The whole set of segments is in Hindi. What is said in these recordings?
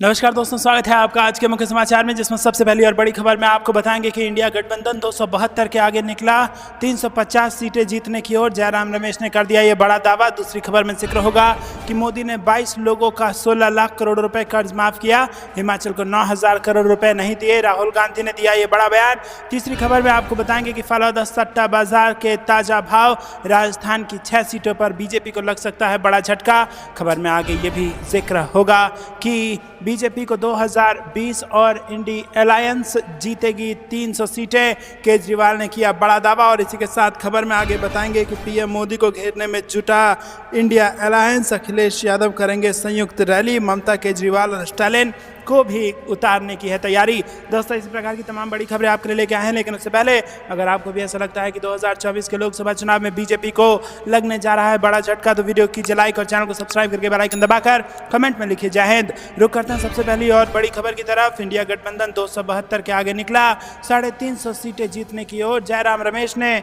नमस्कार दोस्तों, स्वागत है आपका आज के मुख्य समाचार में, जिसमें सबसे पहली और बड़ी खबर में आपको बताएंगे कि इंडिया गठबंधन 272 के आगे निकला, 350 सीटें जीतने की ओर। जयराम रमेश ने कर दिया ये बड़ा दावा। दूसरी खबर में जिक्र होगा कि मोदी ने 22 लोगों का 16 लाख करोड़ रुपए कर्ज माफ किया, हिमाचल को 9,000 करोड़ रुपए नहीं दिए, राहुल गांधी ने दिया ये बड़ा बयान। तीसरी खबर में आपको बताएंगे कि फलौदा सट्टा बाजार के ताजा भाव, राजस्थान की 6 सीटों पर बीजेपी को लग सकता है बड़ा झटका। खबर में आगे ये भी जिक्र होगा कि बीजेपी को 2020 और इंडी अलायंस जीतेगी 300 सीटें, केजरीवाल ने किया बड़ा दावा। और इसी के साथ खबर में आगे बताएंगे कि पीएम मोदी को घेरने में जुटा इंडिया अलायंस, अखिलेश यादव करेंगे संयुक्त रैली, ममता, केजरीवाल और स्टालिन को भी उतारने की है तैयारी। दोस्तों, इसी प्रकार की तमाम बड़ी खबरें आपके लिए लेके आए हैं, लेकिन उससे पहले अगर आपको भी ऐसा लगता है कि 2024 के लोकसभा चुनाव में बीजेपी को लगने जा रहा है बड़ा झटका, तो वीडियो कीजिए लाइक और चैनल को सब्सक्राइब करके बेल आइकन दबाकर कमेंट में लिखिए जय हिंद। रुक करते हैं सबसे पहली और बड़ी खबर की तरफ। इंडिया गठबंधन 272 के आगे निकला, 350 सीटें जीतने की ओर। जयराम रमेश ने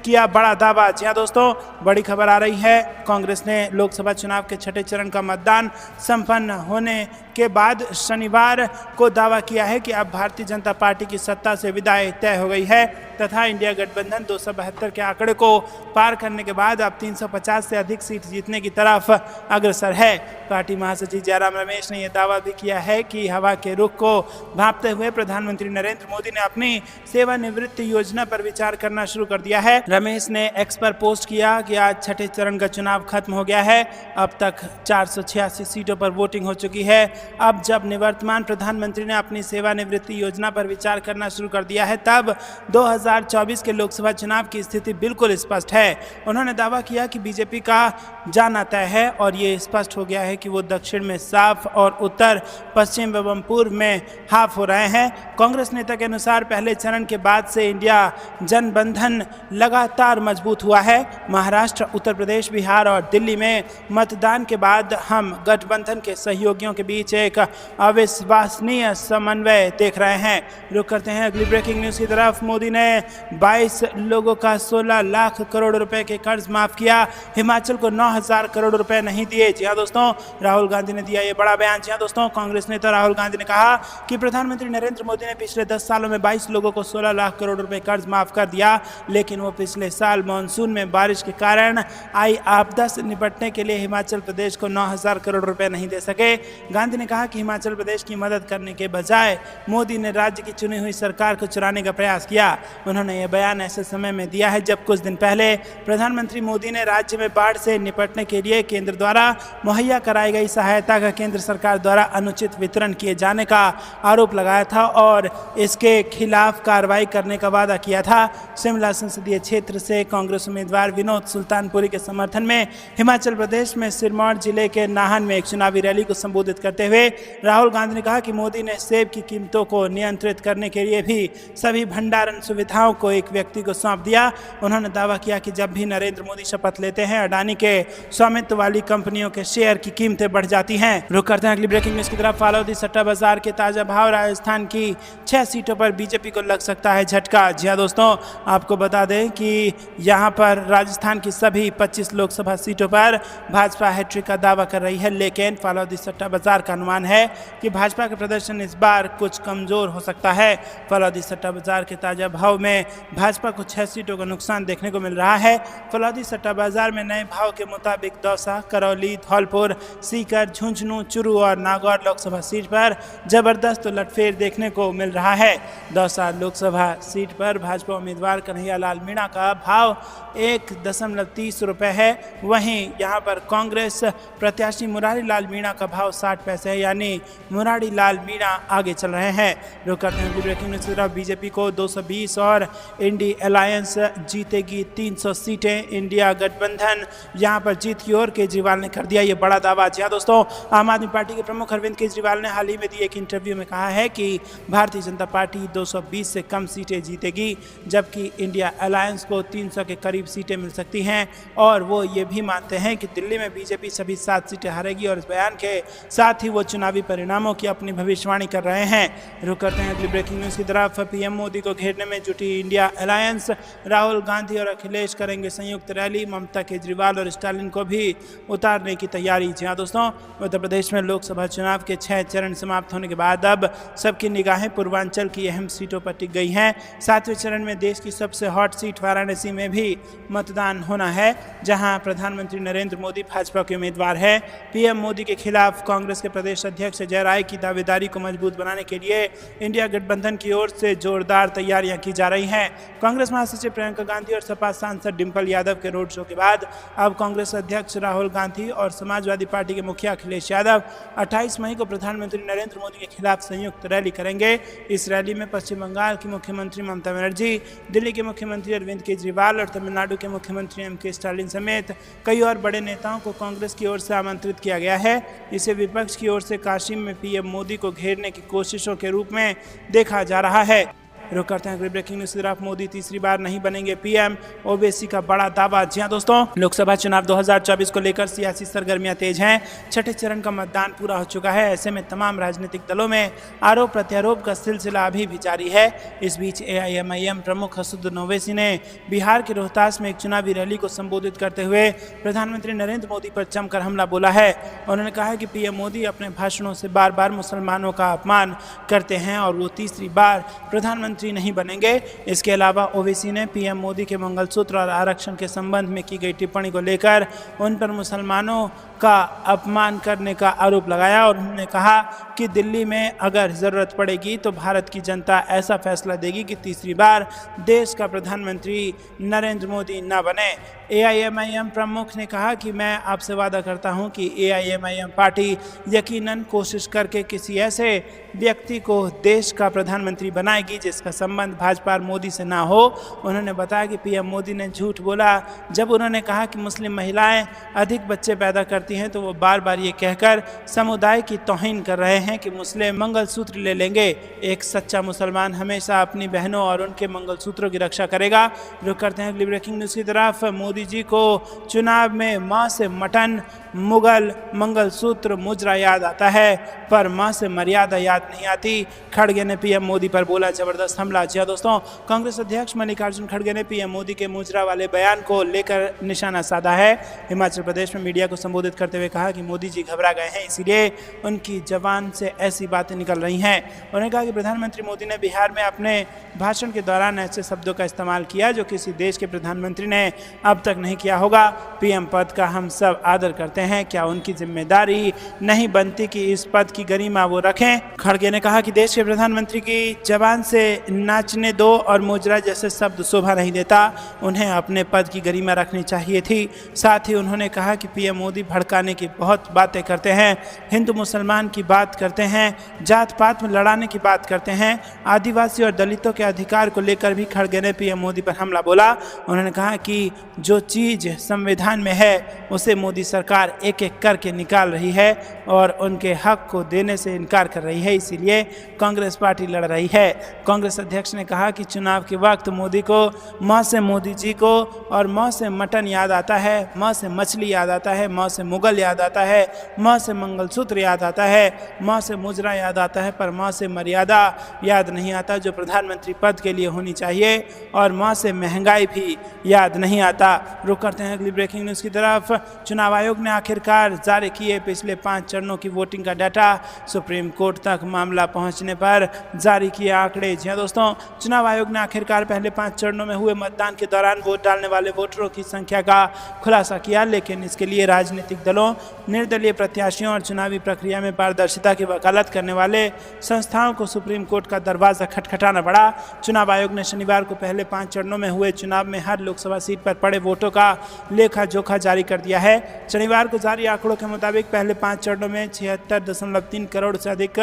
किया बड़ा दावा। जी हाँ दोस्तों, बड़ी खबर आ रही है। कांग्रेस ने लोकसभा चुनाव के छठे चरण का मतदान संपन्न होने के बाद शनिवार को दावा किया है कि अब भारतीय जनता पार्टी की सत्ता से विदाई तय हो गई है तथा इंडिया गठबंधन 272 के आंकड़े को पार करने के बाद अब 350 से अधिक सीट जीतने की तरफ अग्रसर है। पार्टी महासचिव जयराम रमेश ने यह दावा भी किया है कि हवा के रुख को भांपते हुए प्रधानमंत्री नरेंद्र मोदी ने अपनी सेवानिवृत्ति योजना पर विचार करना शुरू कर दिया है। रमेश ने एक्स पर पोस्ट किया कि आज छठे चरण का चुनाव खत्म हो गया है, अब तक 486 सीटों पर वोटिंग हो चुकी है। अब जब निवर्तमान प्रधानमंत्री ने अपनी सेवानिवृत्ति योजना पर विचार करना शुरू कर दिया है, तब 2024 के लोकसभा चुनाव की स्थिति बिल्कुल स्पष्ट है। उन्होंने दावा किया कि बीजेपी का जाना तय है और ये स्पष्ट हो गया है कि वो दक्षिण में साफ और उत्तर पश्चिम एवं पूर्व में हाफ हो रहे हैं। कांग्रेस नेता के अनुसार पहले चरण के बाद से इंडिया जनबंधन लगातार मजबूत हुआ है। महाराष्ट्र, उत्तर प्रदेश, बिहार और दिल्ली में मतदान के बाद हम गठबंधन के सहयोगियों के बीच एक अविश्वसनीय समन्वय देख रहे हैं। रुक करते हैं अगली ब्रेकिंग न्यूज की तरफ। मोदी ने 22 लोगों का 16 लाख करोड़ रुपए के कर्ज माफ किया, हिमाचल को 9,000 करोड़ रुपए नहीं दिए। जी हाँ दोस्तों, राहुल गांधी ने दिया ये बड़ा बयान। जी हाँ दोस्तों, कांग्रेस नेता राहुल गांधी ने कहा कि प्रधानमंत्री नरेंद्र मोदी ने पिछले 10 सालों में 22 लोगों को 16 लाख करोड़ रुपए कर्ज माफ कर दिया, लेकिन वो पिछले साल मानसून में बारिश के कारण आई आपदा से निपटने के लिए हिमाचल प्रदेश को 9,000 करोड़ रुपए नहीं दे सके। गांधी ने कहा कि हिमाचल प्रदेश की मदद करने के बजाय मोदी ने राज्य की चुनी हुई सरकार को चुराने का प्रयास किया। उन्होंने यह बयान ऐसे समय में दिया है जब कुछ दिन पहले प्रधानमंत्री मोदी ने राज्य में बाढ़ से निपटने के लिए केंद्र द्वारा मुहैया कराई गई सहायता का केंद्र सरकार द्वारा अनुचित वितरण किए जाने का आरोप लगाया था और इसके खिलाफ कार्रवाई करने का वादा किया था। शिमला संसदीय क्षेत्र से कांग्रेस उम्मीदवार विनोद सुल्तानपुरी के समर्थन में हिमाचल प्रदेश में सिरमौर जिले के नाहन में एक चुनावी रैली को संबोधित करते हुए राहुल गांधी ने कहा कि मोदी ने सेब की कीमतों को नियंत्रित करने के लिए भी सभी भंडारण सुविधाओं को एक व्यक्ति को सौंप दिया। उन्होंने दावा किया कि जब भी नरेंद्र मोदी शपथ लेते हैं, अडानी के स्वामित्व वाली कंपनियों के शेयर की कीमतें बढ़ जाती हैं। रुक करते हैं अगली ब्रेकिंग न्यूज की तरफ। फलौदी सट्टा बाजार के ताजा भाव, राजस्थान की 6 सीटों पर बीजेपी को लग सकता है झटका। जी हाँ दोस्तों, आपको बता दें कि यहाँ पर राजस्थान की सभी 25 लोकसभा सीटों पर भाजपा हैट्रिक का दावा कर रही है, लेकिन फलौदी सट्टा बाजार का अनुमान है कि भाजपा का प्रदर्शन इस बार कुछ कमजोर हो सकता है। फलौदी सट्टा बाजार के ताजा भाव में भाजपा को 6 सीटों का नुकसान देखने को मिल रहा है। फलौदी सट्टा बाजार में नए भाव के मुताबिक दौसा, करौली, धौलपुर, सीकर, झुंझुनू, चुरू और नागौर लोकसभा सीट पर जबरदस्त उलटफेर देखने को मिल रहा है। दौसा लोकसभा सीट पर भाजपा उम्मीदवार कन्हैया लाल मीणा का भाव 1.30 रुपये है। वहीं यहाँ पर कांग्रेस प्रत्याशी मुरारी लाल मीणा का भाव 60 पैसे है, यानी मुरारी लाल मीणा आगे चल रहे हैं। रुक करते हैं ब्रेकिंग न्यूज की तरफ। बीजेपी को 220 और इंडी अलायंस जीतेगी 300 सीटें, इंडिया गठबंधन यहाँ पर जीत की ओर। केजरीवाल ने कर दिया ये बड़ा दावा। जी हाँ दोस्तों, आम आदमी पार्टी के प्रमुख अरविंद केजरीवाल ने हाल ही में दिए एक इंटरव्यू में कहा है कि भारतीय जनता पार्टी 220 से कम सीटें जीतेगी, जबकि इंडिया अलायंस को 300 के करीब सीटें मिल सकती हैं। और वो ये भी मानते हैं कि दिल्ली में बीजेपी सभी 7 सीटें हारेगी और इस बयान के साथ ही वो चुनावी परिणामों की अपनी भविष्यवाणी कर रहे हैं। रुक करते हैं अगली ब्रेकिंग न्यूज की तरफ। पीएम मोदी को घेरने में जुटे जुटी इंडिया अलायंस। राहुल गांधी और अखिलेश करेंगे संयुक्त रैली। ममता केजरीवाल और स्टालिन को भी उतारने की तैयारी। जी हाँ दोस्तों, उत्तर प्रदेश में लोकसभा चुनाव के 6 चरण समाप्त होने के बाद अब सबकी निगाहें पूर्वांचल की अहम सीटों पर टिक गई हैं। 7वें चरण में देश की सबसे हॉट सीट वाराणसी में भी मतदान होना है, जहां प्रधानमंत्री नरेंद्र मोदी भाजपा के उम्मीदवार हैं। पीएम मोदी के खिलाफ कांग्रेस के प्रदेश अध्यक्ष अजय राय की दावेदारी को मजबूत बनाने के लिए इंडिया गठबंधन की ओर से जोरदार तैयारियां की जा रही हैं। कांग्रेस महासचिव प्रियंका गांधी और सपा सांसद डिंपल यादव के रोड शो के बाद अब कांग्रेस अध्यक्ष राहुल गांधी और समाजवादी पार्टी के मुखिया अखिलेश यादव 28 मई को प्रधानमंत्री नरेंद्र मोदी के खिलाफ संयुक्त रैली करेंगे। इस रैली में पश्चिम बंगाल की मुख्यमंत्री ममता बनर्जी, दिल्ली के मुख्यमंत्री अरविंद केजरीवाल और तमिलनाडु के मुख्यमंत्री एम.के. स्टालिन समेत कई और बड़े नेताओं को कांग्रेस की ओर से आमंत्रित किया गया है। इसे विपक्ष की ओर से काशी में पीएम मोदी को घेरने की कोशिशों के रूप में देखा जा रहा है। रुक करते हैं ब्रेकिंग न्यूज की तरफ। मोदी तीसरी बार नहीं बनेंगे पीएम, ओवैसी का बड़ा दावा। जी हां दोस्तों, लोकसभा चुनाव 2024 को लेकर सियासी सरगर्मियां तेज हैं। छठे चरण का मतदान पूरा हो चुका है। ऐसे में तमाम राजनीतिक दलों में आरोप प्रत्यारोप का सिलसिला अभी भी जारी है। इस बीच एआईएमआईएम प्रमुख असदुद्दीन ओवैसी ने बिहार के रोहतास में एक चुनावी रैली को संबोधित करते हुए प्रधानमंत्री नरेंद्र मोदी पर जमकर हमला बोला है। उन्होंने कहा कि पीएम मोदी अपने भाषणों से बार बार मुसलमानों का अपमान करते हैं और वो तीसरी बार प्रधानमंत्री नहीं बनेंगे। इसके अलावा ओवैसी ने पीएम मोदी के मंगलसूत्र और आरक्षण के संबंध में की गई टिप्पणी को लेकर उन पर मुसलमानों का अपमान करने का आरोप लगाया और उन्होंने कहा कि दिल्ली में अगर ज़रूरत पड़ेगी तो भारत की जनता ऐसा फैसला देगी कि तीसरी बार देश का प्रधानमंत्री नरेंद्र मोदी न बने। एआईएमआईएम प्रमुख ने कहा कि मैं आपसे वादा करता हूं कि एआईएमआईएम पार्टी यकीनन कोशिश करके किसी ऐसे व्यक्ति को देश का प्रधानमंत्री बनाएगी जिसका संबंध भाजपा और मोदी से ना हो। उन्होंने बताया कि पीएम मोदी ने झूठ बोला जब उन्होंने कहा कि मुस्लिम महिलाएं अधिक बच्चे पैदा करती हैं, तो वो बार बार ये कहकर समुदाय की तौहीन कर रहे हैं कि मुस्लिम मंगलसूत्र ले लेंगे। एक सच्चा मुसलमान हमेशा अपनी बहनों और उनके मंगलसूत्रों की रक्षा करेगा। रुक करते हैं अगली ब्रेकिंग न्यूज़ की तरफ। मोदी जी को चुनाव में मां से मटन, मुगल, मंगलसूत्र, मुजरा याद आता है पर मां से मर्यादा याद नहीं आती। खड़गे ने पीएम मोदी पर बोला जबरदस्त हमला। जी हां दोस्तों, कांग्रेस अध्यक्ष मल्लिकार्जुन खड़गे ने पीएम मोदी के मुजरा वाले बयान को लेकर निशाना साधा है। हिमाचल प्रदेश में मीडिया को संबोधित करते हुए कहा कि मोदी जी घबरा गए हैं, इसीलिए उनकी जबान से ऐसी बातें निकल रही हैं। उन्होंने कहा कि प्रधानमंत्री मोदी ने बिहार में अपने भाषण के दौरान ऐसे शब्दों का इस्तेमाल किया जो किसी देश के प्रधानमंत्री ने अब तक नहीं किया होगा। पीएम पद का हम सब आदर करते हैं, क्या उनकी जिम्मेदारी नहीं बनती कि इस पद की गरिमा वो रखें? खड़गे ने कहा कि देश के प्रधानमंत्री की जबान से नाचने दो और मुजरा जैसे शब्द शोभा नहीं देता, उन्हें अपने पद की गरिमा रखनी चाहिए थी। साथ ही उन्होंने कहा कि पीएम मोदी भड़काने की बहुत बातें करते हैं, हिंदू मुसलमान की बात करते हैं, जात पात में लड़ाने की बात करते हैं। आदिवासी और दलितों के अधिकार को लेकर भी खड़गे ने पीएम मोदी पर हमला बोला। उन्होंने कहा कि जो चीज़ संविधान में है उसे मोदी सरकार एक एक करके निकाल रही है और उनके हक को देने से इनकार कर रही है, इसीलिए कांग्रेस पार्टी लड़ रही है। कांग्रेस अध्यक्ष ने कहा कि चुनाव के वक्त मोदी को माँ से मोदी जी को और माँ से मटन याद आता है, माँ से मछली याद आता है, माँ से मुगल याद आता है, माँ से मंगलसूत्र याद आता है, माँ से मुजरा याद आता है, पर माँ से मर्यादा याद नहीं आता जो प्रधानमंत्री पद के लिए होनी चाहिए, और माँ से महंगाई भी याद नहीं आता। रुक करते हैं अगली ब्रेकिंग न्यूज़ की तरफ। चुनाव आयोग ने आखिरकार जारी किए पिछले 5 चरणों की वोटिंग का डाटा। सुप्रीम कोर्ट तक मामला पहुंचने पर जारी किए आंकड़े। जी हां दोस्तों, चुनाव आयोग ने आखिरकार पहले 5 चरणों में हुए मतदान के दौरान वोट डालने वाले वोटरों की संख्या का खुलासा किया, लेकिन इसके लिए राजनीतिक दलों, निर्दलीय प्रत्याशियों और चुनावी प्रक्रिया में पारदर्शिता की वकालत करने वाले संस्थाओं को सुप्रीम कोर्ट का दरवाजा खटखटाना पड़ा। चुनाव आयोग ने शनिवार को पहले 5 चरणों में हुए चुनाव में हर लोकसभा सीट पर पड़े वोटों का लेखा जोखा जारी कर दिया है। शनिवार को जारी आंकड़ों के मुताबिक पहले 5 चरणों में 76.3 करोड़ से अधिक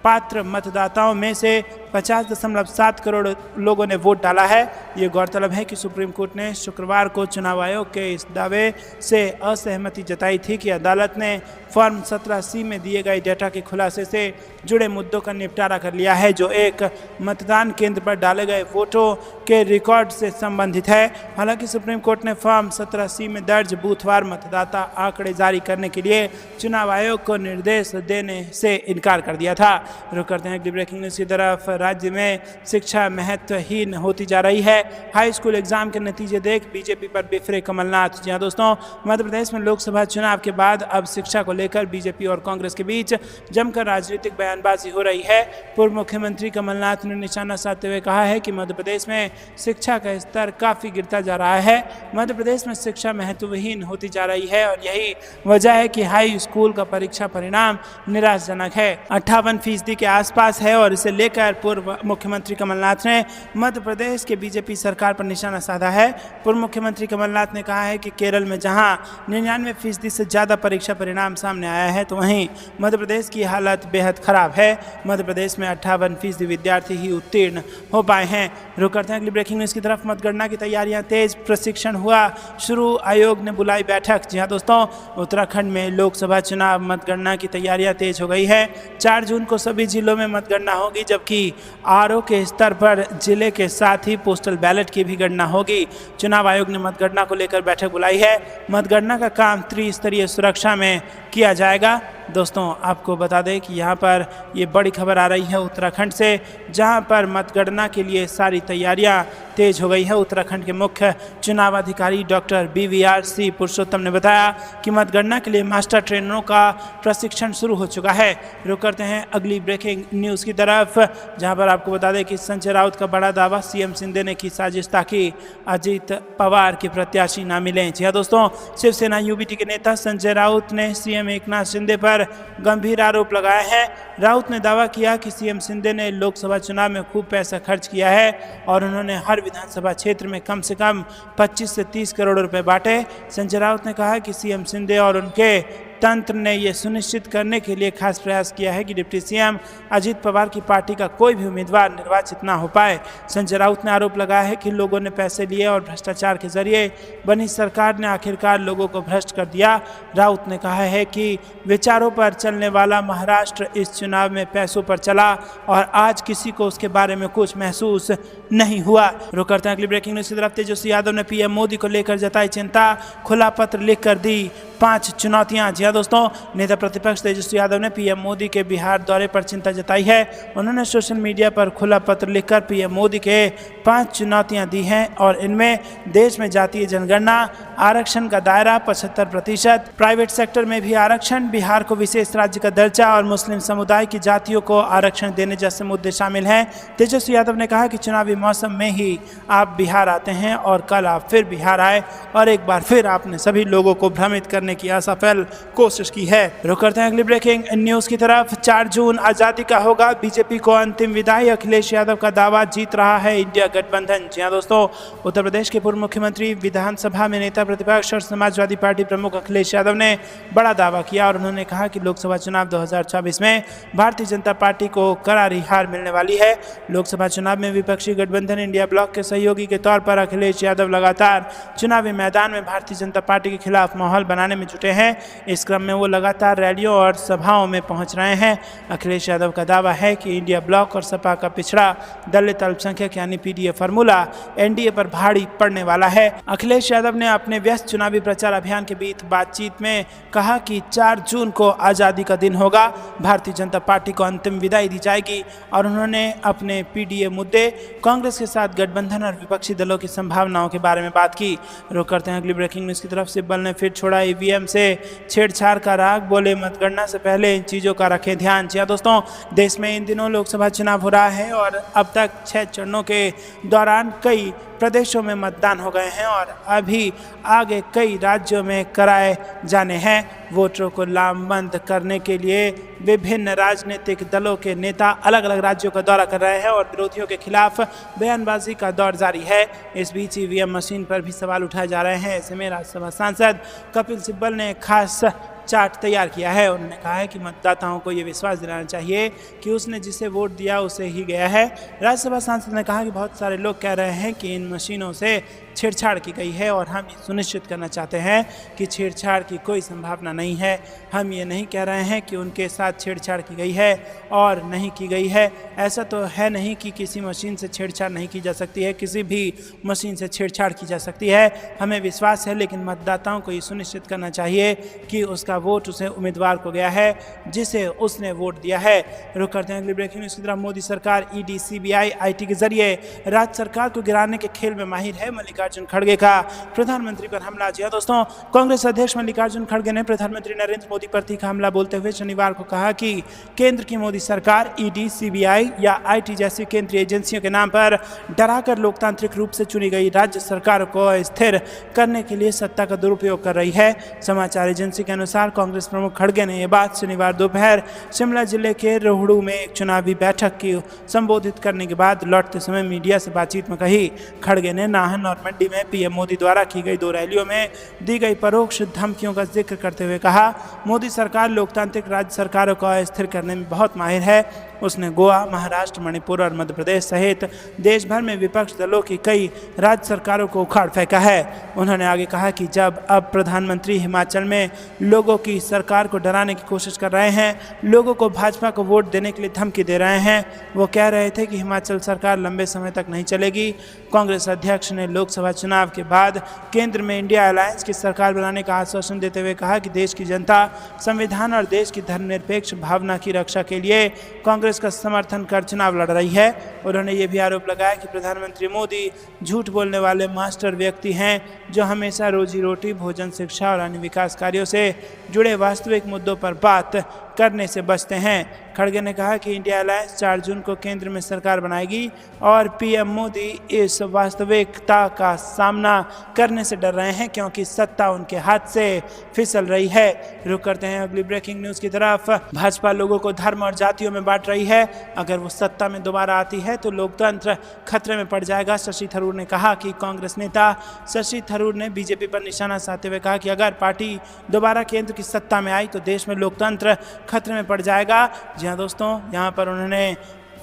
पात्र मतदाताओं में से 50.7 करोड़ लोगों ने वोट डाला है। ये गौरतलब है कि सुप्रीम कोर्ट ने शुक्रवार को चुनाव आयोग के इस दावे से असहमति जताई थी कि अदालत ने फॉर्म 17C में दिए गए डेटा के खुलासे से जुड़े मुद्दों का निपटारा कर लिया है, जो एक मतदान केंद्र पर डाले गए वोटों के रिकॉर्ड से संबंधित है। हालांकि सुप्रीम कोर्ट ने फॉर्म 17C में दर्ज बूथवार मतदाता आंकड़े जारी करने के लिए चुनाव आयोग को निर्देश देने से इनकार कर दिया था। रुक करते हैं अगली ब्रेकिंग न्यूज़ की तरफ। राज्य में में शिक्षा महत्वहीन होती जा रही है। हाई स्कूल एग्जाम के नतीजे देख बीजेपी पर बिफरे कमलनाथ। जी हाँ दोस्तों, मध्य प्रदेश में लोकसभा चुनाव के बाद अब शिक्षा को लेकर बीजेपी और कांग्रेस के बीच जमकर राजनीतिक बयानबाजी हो रही है। पूर्व मुख्यमंत्री कमलनाथ ने निशाना साधते हुए कहा है कि मध्य प्रदेश में शिक्षा का स्तर काफी गिरता जा रहा है। मध्य प्रदेश में शिक्षा महत्वहीन होती जा रही है और यही वजह है कि हाई स्कूल का परीक्षा परिणाम निराशाजनक है, 58% के आसपास है और इसे लेकर पूर्व मुख्यमंत्री कमलनाथ ने मध्य प्रदेश के बीजेपी सरकार पर निशाना साधा है। पूर्व मुख्यमंत्री कमलनाथ ने कहा है कि केरल में जहां 99% से ज्यादा परीक्षा परिणाम सामने आया है, तो वहीं मध्य प्रदेश की हालत बेहद खराब है। मध्य प्रदेश में 58% विद्यार्थी ही उत्तीर्ण हो पाए हैं। रुक करते हैं अगली ब्रेकिंग न्यूज की तरफ। मतगणना की तैयारियां तेज, प्रशिक्षण हुआ शुरू, आयोग ने बुलाई बैठक। जी हाँ दोस्तों, उत्तराखंड में लोकसभा चुनाव मतगणना की तैयारियां तेज हो गई है। 4 जून को सभी जिलों में मतगणना होगी, जबकि आरओ के स्तर पर जिले के साथ ही पोस्टल बैलेट की भी गणना होगी। चुनाव आयोग ने मतगणना को लेकर बैठक बुलाई है। मतगणना का काम त्रिस्तरीय सुरक्षा में किया जाएगा। दोस्तों, आपको बता दें कि यहाँ पर ये बड़ी खबर आ रही है उत्तराखंड से, जहाँ पर मतगणना के लिए सारी तैयारियां तेज हो गई है। उत्तराखंड के मुख्य चुनाव अधिकारी डॉक्टर BVRC पुरुषोत्तम ने बताया कि मतगणना के लिए मास्टर ट्रेनरों का प्रशिक्षण शुरू हो चुका है। रुक करते हैं अगली ब्रेकिंग न्यूज़ की तरफ, जहाँ पर आपको बता दें कि संजय राउत का बड़ा दावा, CM शिंदे ने की साजिश ताकि अजित पवार के प्रत्याशी ना मिलें। जी हाँ दोस्तों, शिवसेना UBT के नेता संजय राउत ने CM एकनाथ शिंदे पर गंभीर आरोप लगाए हैं। राउत ने दावा किया कि CM शिंदे ने लोकसभा चुनाव में खूब पैसा खर्च किया है और उन्होंने हर विधानसभा क्षेत्र में कम से कम 25 से 30 करोड़ रुपए बांटे। संजय राउत ने कहा कि CM शिंदे और उनके तंत्र ने यह सुनिश्चित करने के लिए खास प्रयास किया है कि डिप्टी CM अजित पवार की पार्टी का कोई भी उम्मीदवार निर्वाचित ना हो पाए। संजय राउत ने आरोप लगाया है कि लोगों ने पैसे लिए और भ्रष्टाचार के जरिए बनी सरकार ने आखिरकार लोगों को भ्रष्ट कर दिया। राउत ने कहा है कि विचारों पर चलने वाला महाराष्ट्र इस चुनाव में पैसों पर चला और आज किसी को उसके बारे में कुछ महसूस नहीं हुआ। रुक करते हैं अगली ब्रेकिंग न्यूज़ की तरफ। तेजस्वी यादव ने PM मोदी को लेकर जताई चिंता, खुला पत्र लिखकर दी 5 चुनौतियां। जी हाँ दोस्तों, नेता प्रतिपक्ष तेजस्वी यादव ने PM मोदी के बिहार दौरे पर चिंता जताई है। उन्होंने सोशल मीडिया पर खुला पत्र लिखकर PM मोदी के 5 चुनौतियां दी हैं और इनमें देश में जातीय जनगणना, आरक्षण का दायरा 75%, प्राइवेट सेक्टर में भी आरक्षण, बिहार को विशेष राज्य का दर्जा और मुस्लिम समुदाय की जातियों को आरक्षण देने जैसे मुद्दे शामिल हैं। तेजस्वी यादव ने कहा कि चुनावी मौसम में ही आप बिहार आते हैं और कल आप फिर बिहार आए और एक बार फिर आपने सभी लोगों को भ्रमित करने की असफल कोशिश की है। रुक करते हैं अगली ब्रेकिंग न्यूज की तरफ। 4 जून आजादी का होगा बीजेपी को अंतिम विदाई, अखिलेश यादव का दावा, जीत रहा है इंडिया गठबंधन। जी हाँ दोस्तों, उत्तर प्रदेश के पूर्व मुख्यमंत्री, विधानसभा में नेता प्रतिपक्ष और समाजवादी पार्टी प्रमुख अखिलेश यादव ने बड़ा दावा किया और उन्होंने कहा कि लोकसभा चुनाव 2024 में भारतीय जनता पार्टी को करारी हार मिलने वाली है। लोकसभा चुनाव में विपक्षी गठबंधन इंडिया ब्लॉक के सहयोगी के तौर पर अखिलेश यादव लगातार चुनावी मैदान में भारतीय जनता पार्टी के खिलाफ माहौल बनाने में जुटे हैं। इस क्रम में वो लगातार रैलियों और सभाओं में पहुंच रहे हैं। अखिलेश यादव का दावा है कि इंडिया ब्लॉक और सपा का पिछड़ा दलित अल्पसंख्यक यानी PDA फॉर्मूला NDA पर भारी पड़ने वाला है। अखिलेश यादव ने अपने व्यस्त चुनावी प्रचार अभियान के बीच बातचीत में कहा कि 4 जून को आज़ादी का दिन होगा, भारतीय जनता पार्टी को अंतिम विदाई दी जाएगी और उन्होंने अपने PDA मुद्दे, कांग्रेस के साथ गठबंधन और विपक्षी दलों की संभावनाओं के बारे में बात की। रुक करते हैं अगली ब्रेकिंग न्यूज़ की तरफ। सिब्बल ने फिर छोड़ा EVM से छेड़छाड़ का राग, बोले मतगणना से पहले इन चीज़ों का रखें ध्यान। जी हाँ दोस्तों, देश में इन दिनों लोकसभा चुनाव हो रहा है और अब तक 6 चरणों के दौरान कई प्रदेशों में मतदान हो गए हैं और अभी आगे कई राज्यों में कराए जाने हैं। वोटरों को लामबंद करने के लिए विभिन्न राजनीतिक दलों के नेता अलग अलग राज्यों का दौरा कर रहे हैं और विरोधियों के खिलाफ बयानबाजी का दौर जारी है। इस बीच EVM मशीन पर भी सवाल उठाए जा रहे हैं। ऐसे में राज्यसभा सांसद कपिल सिब्बल ने खास चार्ट तैयार किया है। उन्होंने कहा है कि मतदाताओं को ये विश्वास दिलाना चाहिए कि उसने जिसे वोट दिया उसे ही गया है। राज्यसभा सांसद ने कहा कि बहुत सारे लोग कह रहे हैं कि इन मशीनों से छेड़छाड़ की गई है और हम ये सुनिश्चित करना चाहते हैं कि छेड़छाड़ की कोई संभावना नहीं है। हम ये नहीं कह रहे हैं कि उनके साथ छेड़छाड़ की गई है और नहीं की गई है। ऐसा तो है नहीं कि किसी मशीन से छेड़छाड़ नहीं की जा सकती है, किसी भी मशीन से छेड़छाड़ की जा सकती है, हमें विश्वास है। लेकिन मतदाताओं को ये सुनिश्चित करना चाहिए कि उसका वोट उसे उम्मीदवार को गया है जिसे उसने वोट दिया है। रुक करते हैं अगली ब्रेकिंग न्यूज़ की तरफ। मोदी सरकार ईडी, सीबीआई, आईटी के जरिए राज्य सरकार को गिराने के खेल में माहिर है। मल्लिकार्जुन खड़गे का प्रधानमंत्री पर हमला। जी दोस्तों, कांग्रेस अध्यक्ष मल्लिकार्जुन खड़गे ने प्रधानमंत्री नरेंद्र मोदी पर तीखा हमला बोलते हुए शनिवार को कहा कि केंद्र की मोदी सरकार ईडी, सीबीआई या आईटी जैसी केंद्रीय एजेंसियों के नाम पर डराकर लोकतांत्रिक रूप से चुनी गई राज्य सरकार को अस्थिर करने के लिए सत्ता का दुरुपयोग कर रही है। समाचार एजेंसी के अनुसार कांग्रेस प्रमुख खड़गे ने यह बात शनिवार दोपहर शिमला जिले के रोहड़ू में एक चुनावी बैठक की संबोधित करने के बाद लौटते समय मीडिया से बातचीत में कही। खड़गे ने नाहन और मंडी में पीएम मोदी द्वारा की गई 2 रैलियों में दी गई परोक्ष धमकियों का जिक्र करते हुए कहा, मोदी सरकार लोकतांत्रिक राज्य सरकारों को अस्थिर करने में बहुत माहिर है। उसने गोवा, महाराष्ट्र, मणिपुर और मध्य प्रदेश सहित देश भर में विपक्ष दलों की कई राज्य सरकारों को उखाड़ फेंका है। उन्होंने आगे कहा कि जब अब प्रधानमंत्री हिमाचल में लोगों की सरकार को डराने की कोशिश कर रहे हैं, लोगों को भाजपा को वोट देने के लिए धमकी दे रहे हैं, वो कह रहे थे कि हिमाचल सरकार लंबे समय तक नहीं चलेगी। कांग्रेस अध्यक्ष ने लोकसभा चुनाव के बाद केंद्र में इंडिया अलायंस की सरकार बनाने का आश्वासन देते हुए कहा कि देश की जनता संविधान और देश की धर्मनिरपेक्ष भावना की रक्षा के लिए कांग्रेस का समर्थन कर चुनाव लड़ रही है। उन्होंने ये भी आरोप लगाया कि प्रधानमंत्री मोदी झूठ बोलने वाले मास्टर व्यक्ति हैं जो हमेशा रोजी रोटी, भोजन, शिक्षा और अन्य विकास कार्यों से जुड़े वास्तविक मुद्दों पर बात करने से बचते हैं। खड़गे ने कहा कि इंडिया अलायंस 4 जून को केंद्र में सरकार बनाएगी और पीएम मोदी इस वास्तविकता का सामना करने से डर रहे हैं क्योंकि सत्ता उनके हाथ से फिसल रही है। रुक करते हैं अगली ब्रेकिंग न्यूज़ की तरफ। भाजपा लोगों को धर्म और जातियों में बांट रही है। अगर वो सत्ता में दोबारा आती है तो लोकतंत्र खतरे में पड़ जाएगा। शशि थरूर ने कहा कि कांग्रेस नेता शशि थरूर ने बीजेपी पर निशाना साधते हुए कहा कि अगर पार्टी दोबारा केंद्र की सत्ता में आई तो देश में लोकतंत्र खतरे में पड़ जाएगा। जी हाँ दोस्तों, यहाँ पर उन्होंने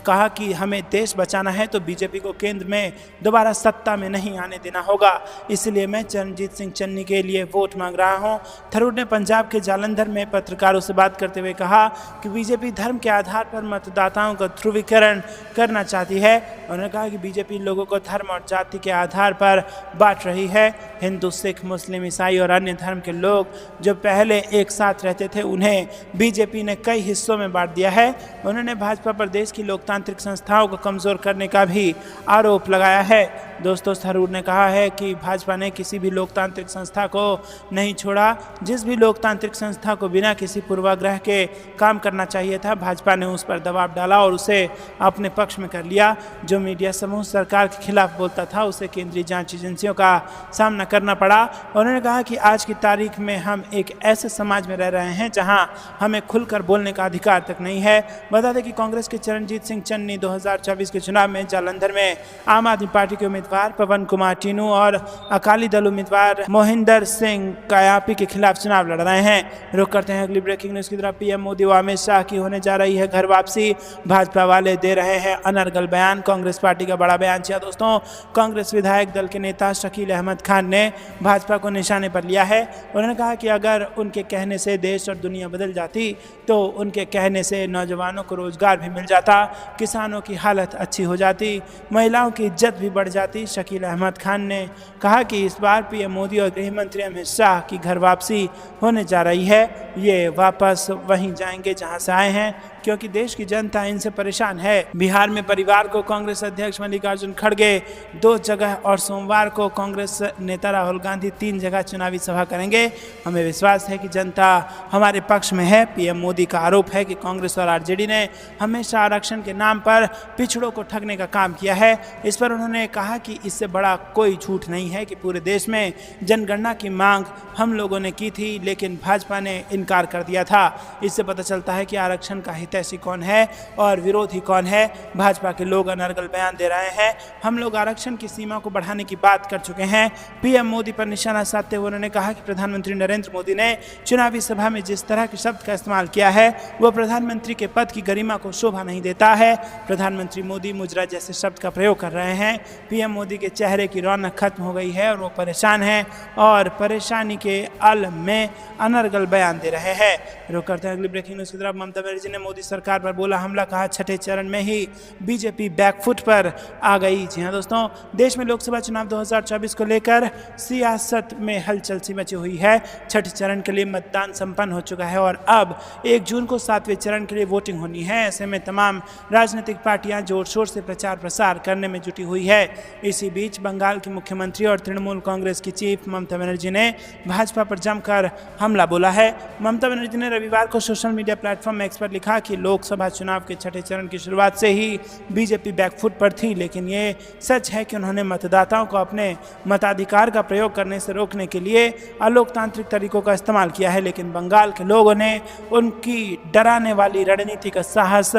कहा कि हमें देश बचाना है तो बीजेपी को केंद्र में दोबारा सत्ता में नहीं आने देना होगा, इसलिए मैं चरणजीत सिंह चन्नी के लिए वोट मांग रहा हूं। थरूर ने पंजाब के जालंधर में पत्रकारों से बात करते हुए कहा कि बीजेपी धर्म के आधार पर मतदाताओं का ध्रुवीकरण करना चाहती है। उन्होंने कहा कि बीजेपी लोगों को धर्म और जाति के आधार पर बांट रही है। हिंदू, सिख, मुस्लिम, ईसाई और अन्य धर्म के लोग जो पहले एक साथ रहते थे उन्हें बीजेपी ने कई हिस्सों में बांट दिया है। उन्होंने भाजपा पर देश की लोकतांत्रिक संस्थाओं को कमजोर करने का भी आरोप लगाया है। दोस्तों, थरूर ने कहा है कि भाजपा ने किसी भी लोकतांत्रिक संस्था को नहीं छोड़ा। जिस भी लोकतांत्रिक संस्था को बिना किसी पूर्वाग्रह के काम करना चाहिए था, भाजपा ने उस पर दबाव डाला और उसे अपने पक्ष में कर लिया। जो मीडिया समूह सरकार के खिलाफ बोलता था उसे केंद्रीय जांच एजेंसियों का सामना करना पड़ा। उन्होंने कहा कि आज की तारीख में हम एक ऐसे समाज में रह रहे हैं जहां हमें खुलकर बोलने का अधिकार तक नहीं है। बता दें कि कांग्रेस के चरणजीत सिंह चन्नी 2024 के चुनाव में जालंधर में आम आदमी पार्टी के उम्मीदवार पवन कुमार टीनू और अकाली दल उम्मीदवार मोहिंदर सिंह कायापी के खिलाफ चुनाव लड़ रहे हैं। रुक करते हैं अगली ब्रेकिंग न्यूज़ की तरफ। पीएम मोदी व अमित शाह की होने जा रही है घर वापसी। भाजपा वाले दे रहे हैं अनर्गल बयान। कांग्रेस पार्टी का बड़ा बयान। दोस्तों, कांग्रेस विधायक दल के नेता शकील अहमद खान ने भाजपा को निशाने पर लिया है। उन्होंने कहा कि अगर उनके कहने से देश और दुनिया बदल जाती तो उनके कहने से नौजवानों को रोजगार भी मिल जाता, किसानों की हालत अच्छी हो जाती, महिलाओं की इज्जत भी बढ़ जाती। शकील अहमद खान ने कहा कि इस बार पीएम मोदी और गृह मंत्री अमित शाह की घर वापसी होने जा रही है। ये वापस वहीं जाएंगे जहां से आए हैं क्योंकि देश की जनता इनसे परेशान है। बिहार में परिवार को कांग्रेस अध्यक्ष मल्लिकार्जुन खड़गे 2 जगह और सोमवार को कांग्रेस नेता राहुल गांधी 3 जगह चुनावी सभा करेंगे। हमें विश्वास है कि जनता हमारे पक्ष में है। पीएम मोदी का आरोप है कि कांग्रेस और आरजेडी ने हमेशा आरक्षण के नाम पर पिछड़ों को ठगने का काम किया है। इस पर उन्होंने कहा कि इससे बड़ा कोई झूठ नहीं है कि पूरे देश में जनगणना की मांग हम लोगों ने की थी लेकिन भाजपा ने इनकार कर दिया था। इससे पता चलता है कि आरक्षण का हित प्रत्याशी कौन है और विरोधी कौन है। भाजपा के लोग अनर्गल बयान दे रहे हैं। हम लोग आरक्षण की सीमा को बढ़ाने की बात कर चुके हैं। पीएम मोदी पर निशाना साधते हुए उन्होंने कहा कि प्रधानमंत्री नरेंद्र मोदी ने चुनावी सभा में जिस तरह के शब्द का इस्तेमाल किया है वह प्रधानमंत्री के पद की गरिमा को शोभा नहीं देता है। प्रधानमंत्री मोदी मुजरा जैसे शब्द का प्रयोग कर रहे हैं। पीएम मोदी के चेहरे की रौनक खत्म हो गई है और वो परेशान हैं और परेशानी के आलम में अनर्गल बयान दे रहे हैं। रुक करते हैं अगली ब्रेकिंग न्यूज की तरफ। ममता बनर्जी ने मोदी सरकार पर बोला हमला, कहा छठे चरण में ही बीजेपी बैकफुट पर आ गई। जी हाँ दोस्तों, देश में लोकसभा चुनाव 2024 को लेकर सियासत में हलचल सी मची हुई है। छठे चरण के लिए मतदान संपन्न हो चुका है और अब 1 जून को 7वें चरण के लिए वोटिंग होनी है। ऐसे में तमाम राजनीतिक पार्टियां जोर शोर से प्रचार प्रसार करने में जुटी हुई है। इसी बीच बंगाल की मुख्यमंत्री और तृणमूल कांग्रेस की चीफ ममता बनर्जी ने भाजपा पर जमकर हमला बोला है। ममता बनर्जी ने रविवार को सोशल मीडिया प्लेटफॉर्म एक्स पर लिखा कि लोकसभा चुनाव के छठे चरण की शुरुआत से ही बीजेपी बैकफुट पर थी, लेकिन ये सच है कि उन्होंने मतदाताओं को अपने मताधिकार का प्रयोग करने से रोकने के लिए अलोकतांत्रिक तरीकों का इस्तेमाल किया है। लेकिन बंगाल के लोगों ने उनकी डराने वाली रणनीति का साहस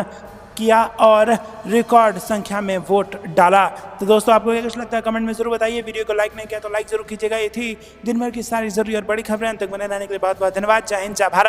किया और रिकॉर्ड संख्या में वोट डाला। तो दोस्तों, आपको क्या लगता है कमेंट में जरूर बताइए। वीडियो को लाइक नहीं किया तो लाइक जरूर कीजिएगा। ये थी दिन भर की सारी जरूरी और बड़ी खबरें। अंत तक बने रहने के लिए बहुत बहुत धन्यवाद। जय हिंद, जय भारत।